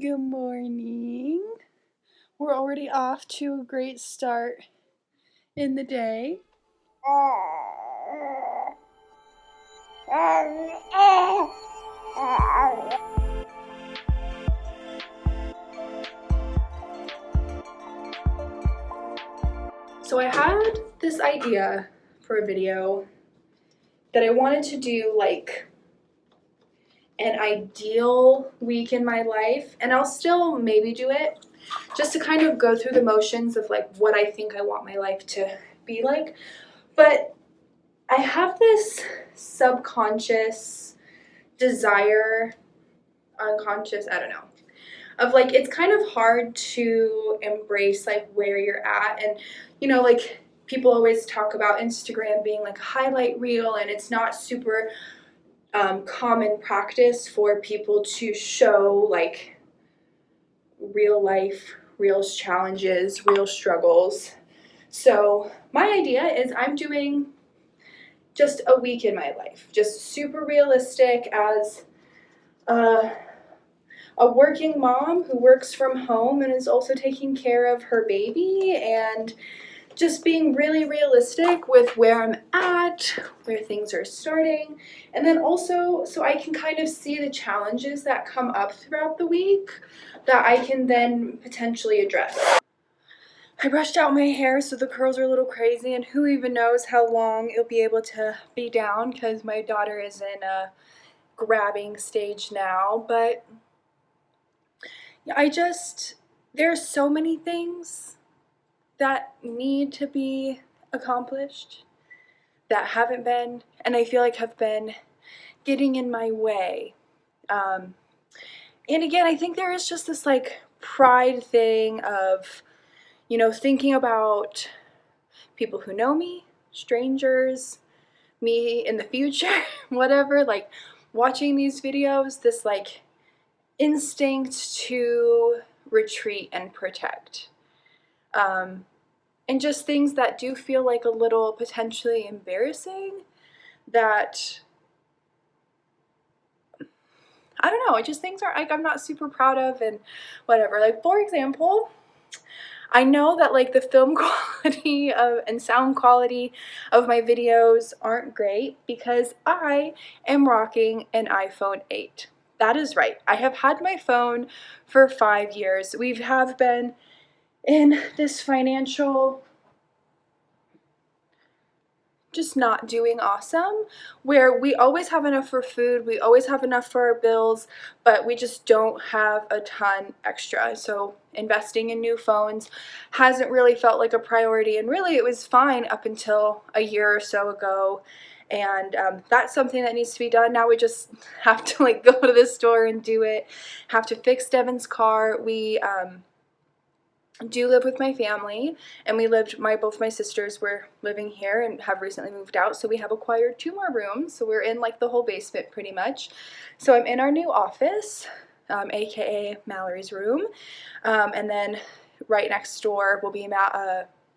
Good morning. We're already off to a great start in the day. So I had this idea for a video that I wanted to do like an ideal week in my life, and I'll still maybe do it just to kind of go through the motions of like what I think I want my life to be like. But I have this subconscious desire, unconscious, I don't know, of like it's kind of hard to embrace like where you're at. And like people always talk about Instagram being like a highlight reel, and it's not super common practice for people to show like real life, real challenges, real struggles. So my idea is I'm doing just a week in my life, just super realistic as a working mom who works from home and is also taking care of her baby, and just being really realistic with where I'm at, where things are starting, and then also so I can kind of see the challenges that come up throughout the week that I can then potentially address. I brushed out my hair so the curls are a little crazy, and who even knows how long it'll be able to be down because my daughter is in a grabbing stage now. But there's so many things that need to be accomplished that haven't been, and I feel like have been getting in my way. And again, I think there is just this like pride thing of, thinking about people who know me, strangers, me in the future, whatever, like watching these videos, this like instinct to retreat and protect. And just things that do feel like a little potentially embarrassing that, I don't know, just things are like I'm not super proud of and whatever. Like, for example, I know that like the film quality and sound quality of my videos aren't great because I am rocking an iPhone 8. That is right. I have had my phone for 5 years. We have been in this financial just not doing awesome, where we always have enough for food, we always have enough for our bills, but we just don't have a ton extra. So investing in new phones hasn't really felt like a priority, and really it was fine up until a year or so ago. And that's something that needs to be done. Now we just have to like go to the store and do it. Have to fix Devin's car. We do live with my family, and both my sisters were living here and have recently moved out, so we have acquired 2 more rooms, so we're in like the whole basement pretty much. So I'm in our new office, aka Mallory's room, and then right next door will be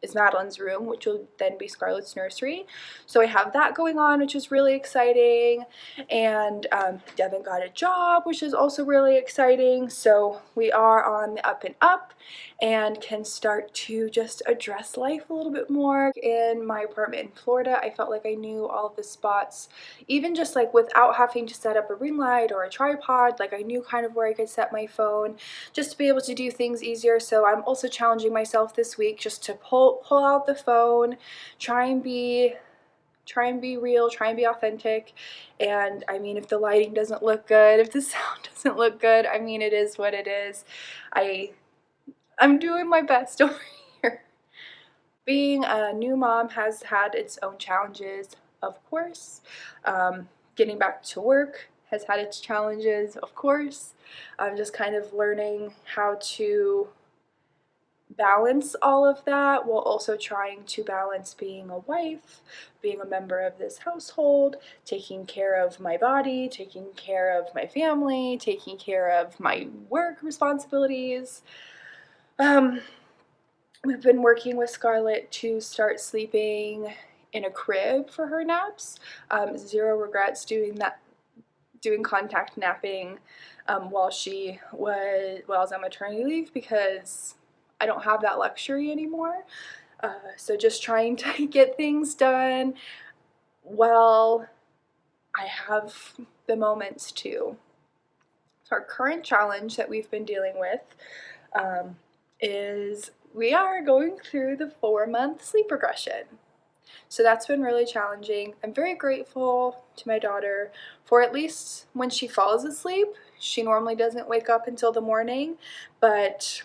is Madeline's room, which will then be Scarlett's nursery. So I have that going on, which is really exciting. And Devin got a job, which is also really exciting. So we are on the up and up and can start to just address life a little bit more. In my apartment in Florida, I felt like I knew all of the spots, even just like without having to set up a ring light or a tripod. Like I knew kind of where I could set my phone just to be able to do things easier. So I'm also challenging myself this week just to pull out the phone, try and be real, try and be authentic. And I mean, if the lighting doesn't look good, if the sound doesn't look good, I mean, it is what it is. I'm doing my best over here. Being a new mom has had its own challenges, of course. Getting back to work has had its challenges, of course. I'm just kind of learning how to balance all of that while also trying to balance being a wife, being a member of this household, taking care of my body, taking care of my family, taking care of my work responsibilities. We've been working with Scarlett to start sleeping in a crib for her naps. Zero regrets doing contact napping while I was on maternity leave, because I don't have that luxury anymore. So just trying to get things done while I have the moments to. So our current challenge that we've been dealing with is we are going through the 4-month sleep regression. So that's been really challenging. I'm very grateful to my daughter for, at least when she falls asleep, she normally doesn't wake up until the morning, but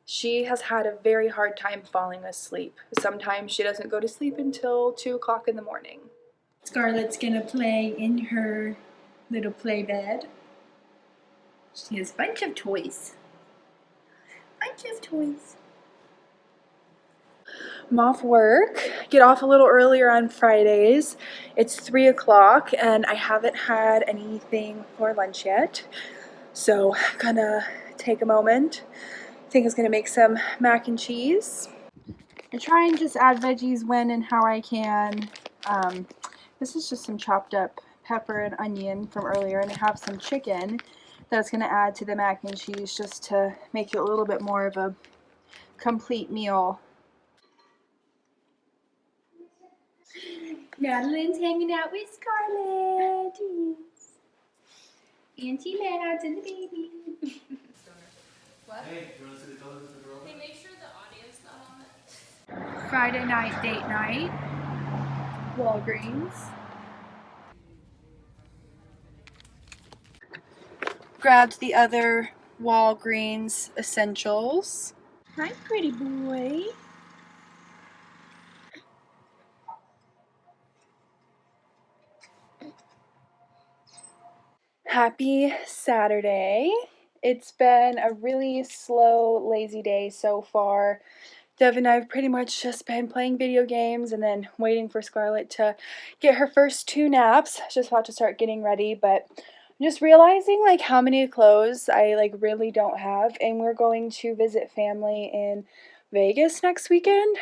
she has had a very hard time falling asleep. Sometimes she doesn't go to sleep until 2 o'clock in the morning. Scarlett's gonna play in her little play bed. She has a bunch of toys. I'm off work, get off a little earlier on Fridays. It's 3 o'clock and I haven't had anything for lunch yet. So I'm gonna take a moment. I think it's gonna make some mac and cheese. I try and just add veggies when and how I can. This is just some chopped up pepper and onion from earlier, and I have some chicken that's gonna add to the mac and cheese just to make it a little bit more of a complete meal. Madeline's hanging out with Scarlett. Auntie Mads and the baby. What? Hey, do you want to see the colors of the girl? Hey, make sure the audio's not on it. Friday night date night. Walgreens. Grabbed the other Walgreens essentials. Hi, pretty boy. Happy Saturday. It's been a really slow, lazy day so far. Dev and I have pretty much just been playing video games and then waiting for Scarlett to get her first 2 naps. Just about to start getting ready, but I'm just realizing like how many clothes I like really don't have, and we're going to visit family in Vegas next weekend.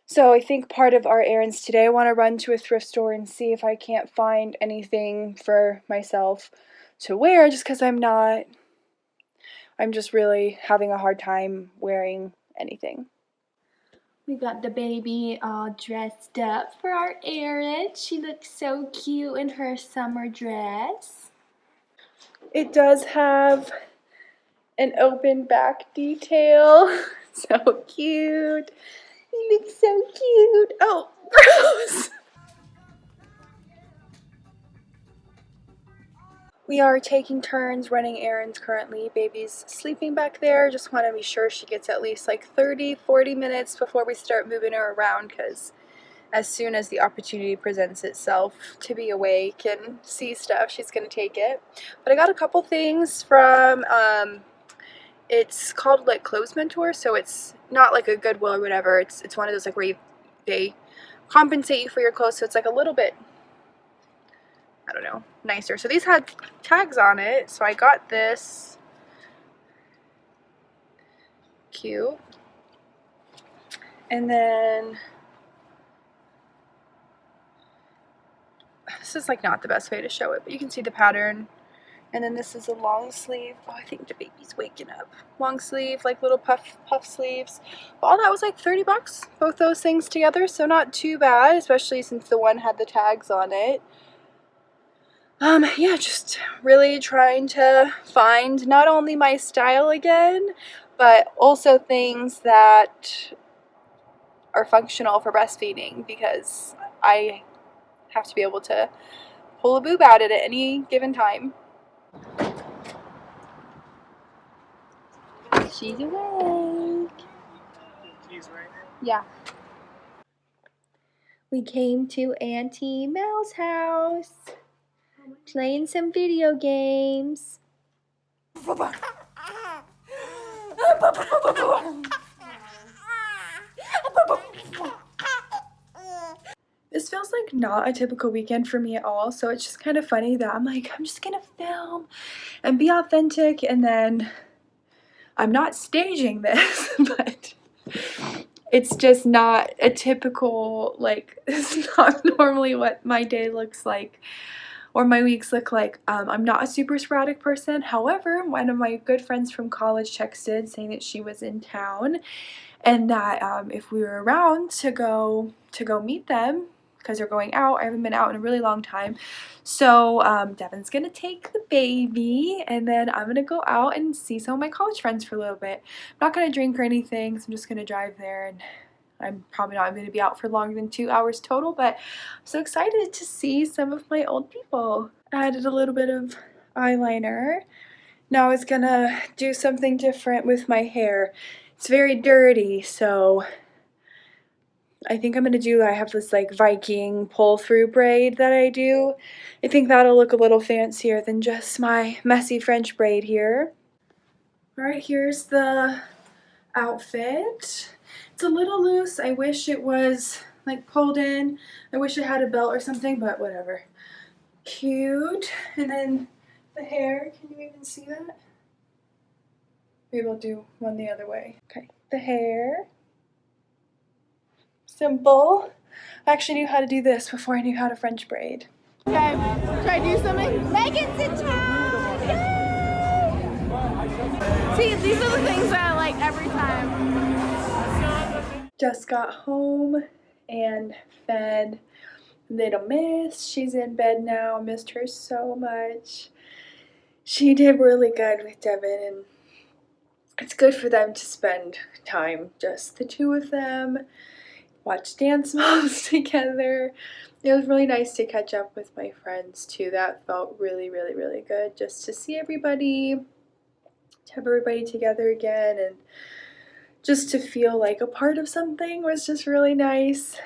So I think part of our errands today, I want to run to a thrift store and see if I can't find anything for myself to wear, just because I'm just really having a hard time wearing anything. We got the baby all dressed up for our errand. She looks so cute in her summer dress. It does have an open back detail. So cute. You look so cute. Oh, gross. We are taking turns running errands currently. Baby's sleeping back there. Just want to be sure she gets at least like 30-40 minutes before we start moving her around, because as soon as the opportunity presents itself to be awake and see stuff, she's going to take it. But I got a couple things from, it's called like Clothes Mentor, so it's not like a Goodwill or whatever. It's one of those like where they compensate you for your clothes, so it's like a little bit, I don't know, nicer. So these had tags on it, so I got this. Cute. And then this is like not the best way to show it, but you can see the pattern. And then this is a long sleeve. Oh, I think the baby's waking up. Long sleeve, like little puff sleeves. All that was like 30 bucks, both those things together, so not too bad, especially since the one had the tags on it. Yeah, just really trying to find not only my style again, but also things that are functional for breastfeeding, because I have to be able to pull a boob out at any given time. She's awake. Yeah. We came to Auntie Mel's house, playing some video games. This feels like not a typical weekend for me at all, so it's just kind of funny that I'm like, I'm just gonna film and be authentic, and then I'm not staging this, but it's just not a typical, like, it's not normally what my day looks like or my weeks look like. I'm not a super sporadic person. However, one of my good friends from college texted saying that she was in town and that if we were around to go meet them because they're going out. I haven't been out in a really long time. So Devin's gonna take the baby and then I'm gonna go out and see some of my college friends for a little bit. I'm not gonna drink or anything, so I'm just gonna drive there, and I'm probably not going to be out for longer than 2 hours total, but I'm so excited to see some of my old people. I added a little bit of eyeliner. Now I was gonna do something different with my hair. It's very dirty, so I think I'm gonna do, I have this like Viking pull through braid that I do. I think that'll look a little fancier than just my messy French braid here. Alright, here's the outfit. It's a little loose. I wish it was like pulled in. I wish it had a belt or something, but whatever. Cute. And then the hair, can you even see that? Maybe I'll do one the other way. Okay, the hair. Simple. I actually knew how to do this before I knew how to French braid. Okay, should I do something? Megan's in town! Yay! See, these are the things that I like every time. Just got home and fed little miss. She's in bed now. I missed her so much. She did really good with Devin, and it's good for them to spend time, just the two of them, watch dance moms together. It was really nice to catch up with my friends too. That felt really, really, really good, just to see everybody, to have everybody together again, and just to feel like a part of something was just really nice.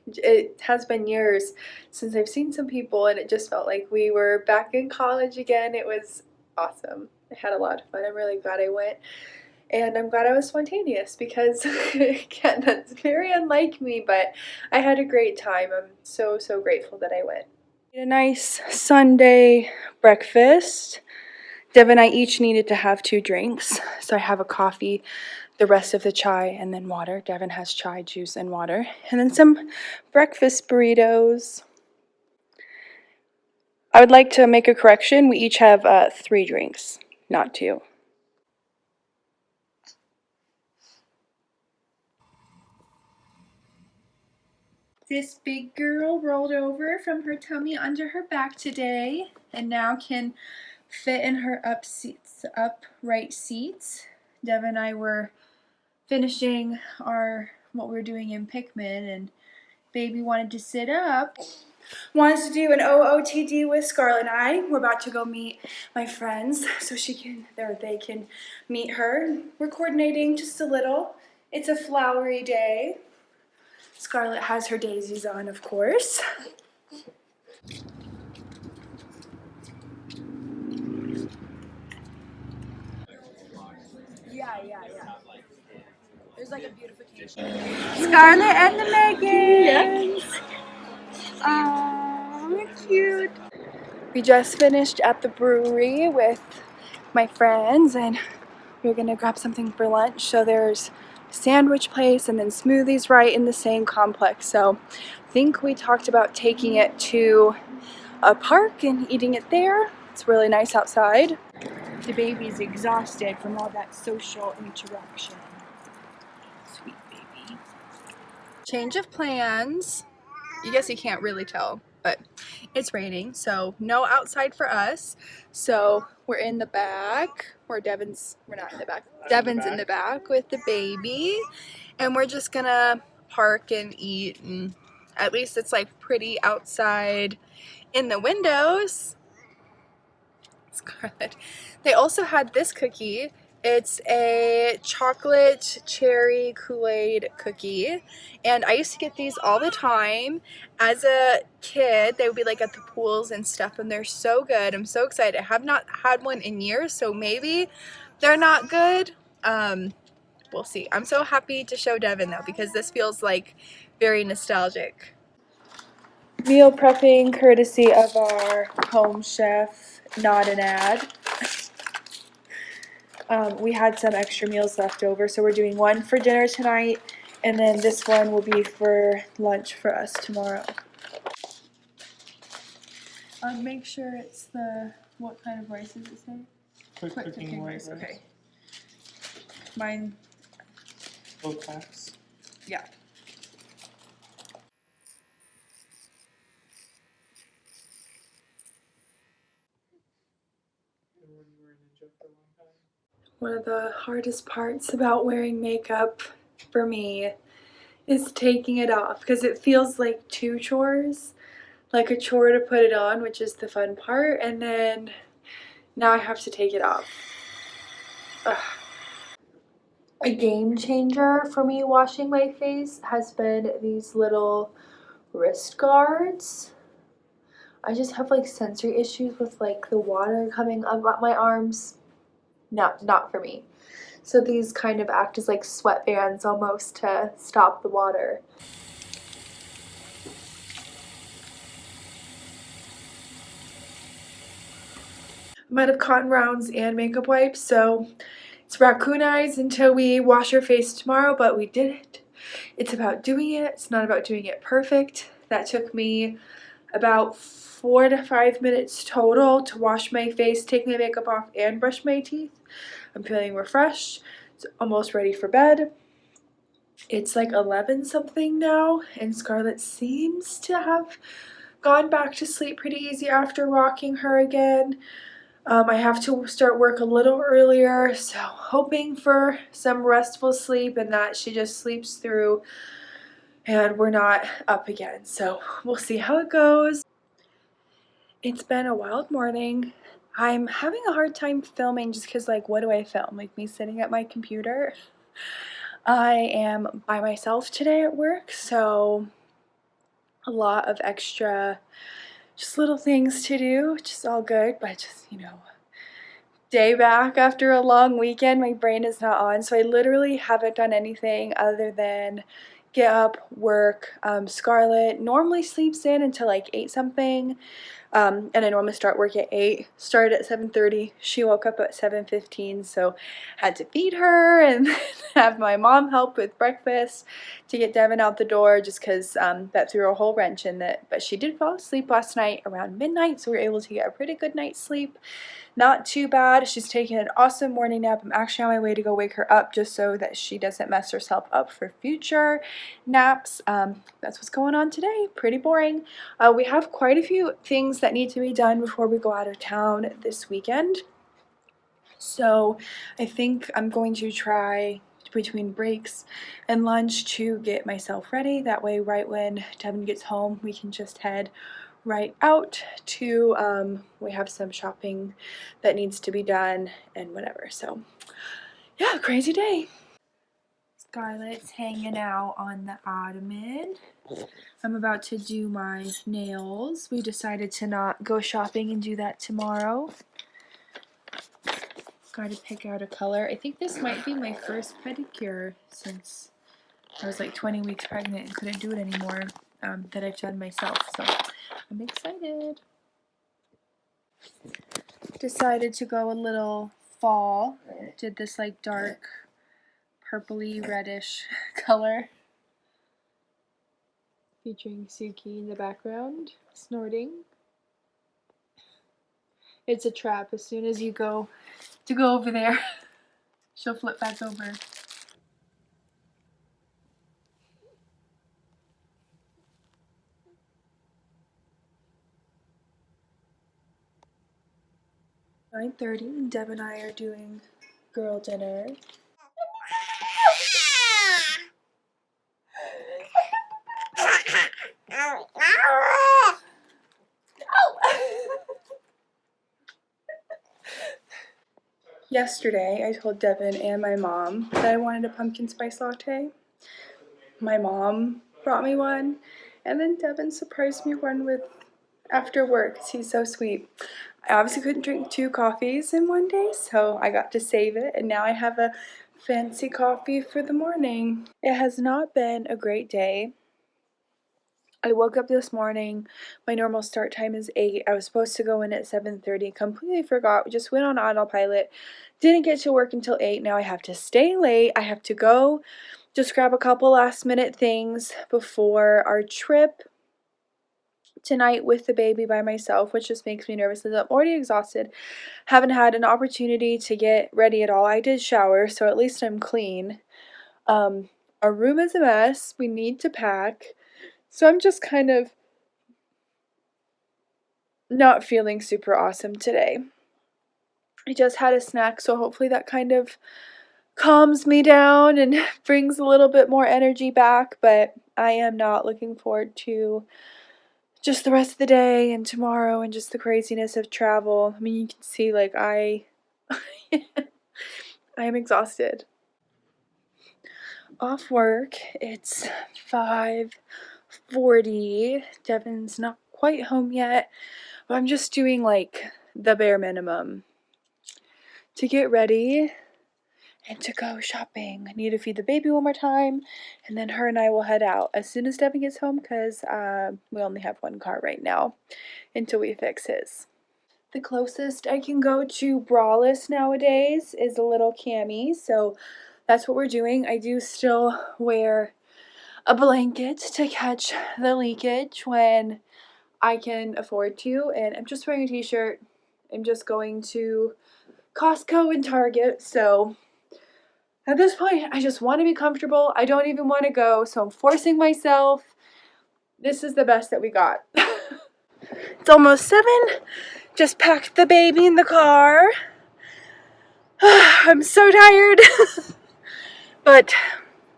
It has been years since I've seen some people, and it just felt like we were back in college again. It was awesome. I had a lot of fun. I'm really glad I went, and I'm glad I was spontaneous because, again, that's very unlike me, but I had a great time. I'm so, so grateful that I went. A nice Sunday breakfast. Dev and I each needed to have 2 drinks, so I have a coffee, the rest of the chai, and then water. Devin has chai, juice, and water. And then some breakfast burritos. I would like to make a correction. We each have 3 drinks, not 2. This big girl rolled over from her tummy under her back today and now can fit in her upright seats. Dev and I were finishing what we were doing in Pikmin, and baby wanted to sit up. Wants to do an OOTD with Scarlett and I. We're about to go meet my friends so they can meet her. We're coordinating just a little. It's a flowery day. Scarlett has her daisies on, of course. Yeah. There's like a beautification. Scarlett and the Megans. Aww, cute. We just finished at the brewery with my friends, and we're gonna grab something for lunch. So there's a sandwich place and then smoothies right in the same complex. So I think we talked about taking it to a park and eating it there. It's really nice outside. The baby's exhausted from all that social interaction. Sweet baby. Change of plans. I guess you can't really tell, but it's raining, so no outside for us. So we're in the back, we're not in the back. Devin's in the back with the baby, and we're just gonna park and eat, and at least it's like pretty outside in the windows. Scarlett. They also had this cookie. It's a chocolate cherry Kool-Aid cookie, and I used to get these all the time. As a kid, they would be like at the pools and stuff, and they're so good. I'm so excited. I have not had one in years, so maybe they're not good. We'll see. I'm so happy to show Devin though, because this feels like very nostalgic. Meal prepping courtesy of our home chef, not an ad. We had some extra meals left over, so we're doing one for dinner tonight, and then this one will be for lunch for us tomorrow. Make sure it's the, what kind of rice does it say? Quick cooking white rice. Okay. Mine, Low tax. yeah. One of the hardest parts about wearing makeup for me is taking it off because it feels like two chores. Like a chore to put it on, which is the fun part, and then now I have to take it off. Ugh. A game changer for me washing my face has been these little wrist guards. I just have like sensory issues with like the water coming up my arms. Not for me. So these kind of act as like sweatbands almost to stop the water. I'm out of cotton rounds and makeup wipes, so it's raccoon eyes until we wash our face tomorrow, but we did it. It's about doing it. It's not about doing it perfect. That took me about 4 to 5 minutes total to wash my face, take my makeup off, and brush my teeth. I'm feeling refreshed. It's almost ready for bed. It's like 11 something now, and Scarlett seems to have gone back to sleep pretty easy after rocking her again. I have to start work a little earlier, so hoping for some restful sleep and that she just sleeps through and we're not up again. So we'll see how it goes. It's been a wild morning. I'm having a hard time filming just because, like, what do I film? Like, me sitting at my computer? I am by myself today at work, so a lot of extra, just little things to do, which is all good, but just, you know, day back after a long weekend, my brain is not on, so I literally haven't done anything other than get up, work. Scarlett normally sleeps in until like 8 something, and I normally start work at 8. Started at 7:30. She woke up at 7:15, so had to feed her and have my mom help with breakfast to get Devin out the door, just because that threw a whole wrench in it. But she did fall asleep last night around midnight, so we were able to get a pretty good night's sleep. Not too bad. She's taking an awesome morning nap. I'm actually on my way to go wake her up just so that she doesn't mess herself up for future naps. That's what's going on today. Pretty boring. We have quite a few things that need to be done before we go out of town this weekend. So I think I'm going to try between breaks and lunch to get myself ready. That way, right when Devin gets home, we can just head right out to, we have some shopping that needs to be done and whatever. So yeah, crazy day. Scarlett's hanging out on the ottoman. I'm about to do my nails. We decided to not go shopping and do that tomorrow. Got to pick out a color. I think this might be my first pedicure since I was like 20 weeks pregnant and couldn't do it anymore, that I've done myself. So I'm excited. Decided to go a little fall. Did this like dark purpley reddish color. Featuring Suki in the background, snorting. It's a trap. As soon as you go over there, she'll flip back over. (9:30) and Deb and I are doing girl dinner. Yesterday, I told Devin and my mom that I wanted a pumpkin spice latte. My mom brought me one, and then Devin surprised me one with after work because he's so sweet. I obviously couldn't drink 2 coffees in one day, so I got to save it, and now I have a fancy coffee for the morning. It has not been a great day. I woke up this morning. My normal start time is 8. I was supposed to go in at 7:30. Completely forgot. We just went on autopilot. Didn't get to work until 8. Now I have to stay late. I have to go just grab a couple last minute things before our trip tonight with the baby by myself, which just makes me nervous because I'm already exhausted. Haven't had an opportunity to get ready at all. I did shower, so at least I'm clean. Our room is a mess. We need to pack. So I'm just kind of not feeling super awesome today. I just had a snack, so hopefully that kind of calms me down and brings a little bit more energy back, but I am not looking forward to just the rest of the day and tomorrow and just the craziness of travel. I mean, you can see, like, I am exhausted. Off work, it's 5:40. Devin's not quite home yet, but I'm just doing like the bare minimum to get ready and to go shopping. I need to feed the baby one more time, and then her and I will head out as soon as Devin gets home because we only have one car right now until we fix his. The closest I can go to braless nowadays is a little cami, so that's what we're doing. I do still wear a blanket to catch the leakage when I can afford to, and I'm just wearing a t-shirt. I'm just going to Costco and Target, so at this point I just want to be comfortable. I don't even want to go, so I'm forcing myself. This is the best that we got. It's almost 7. Just packed the baby in the car. I'm so tired. But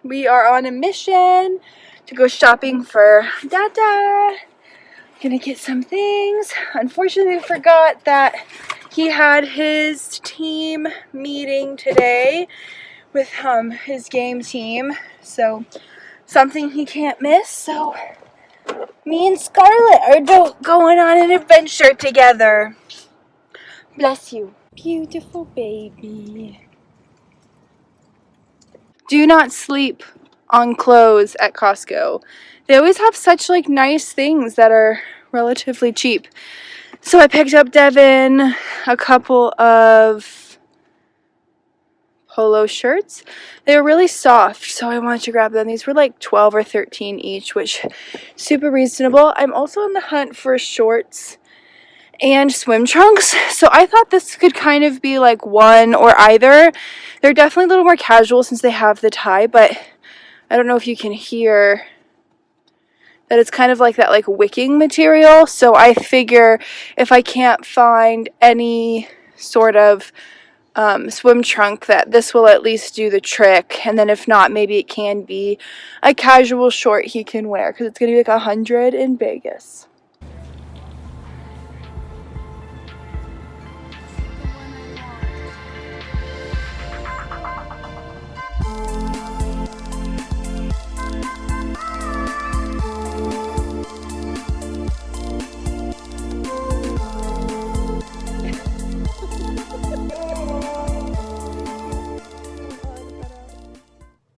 we are on a mission to go shopping for Dada. Gonna get some things. Unfortunately, I forgot that he had his team meeting today with his game team. So something he can't miss. So me and Scarlett are going on an adventure together. Bless you. Beautiful baby. Do not sleep on clothes at Costco. They always have such like nice things that are relatively cheap. So I picked up Devin a couple of polo shirts. They were really soft, so I wanted to grab them. These were like 12 or 13 each, which super reasonable. I'm also on the hunt for shorts and swim trunks, so I thought this could kind of be like one or either. They're definitely a little more casual since they have the tie, but I don't know if you can hear that it's kind of like that like wicking material, so I figure if I can't find any sort of swim trunk, that this will at least do the trick, and then if not, maybe it can be a casual short he can wear because it's gonna be like 100 in Vegas.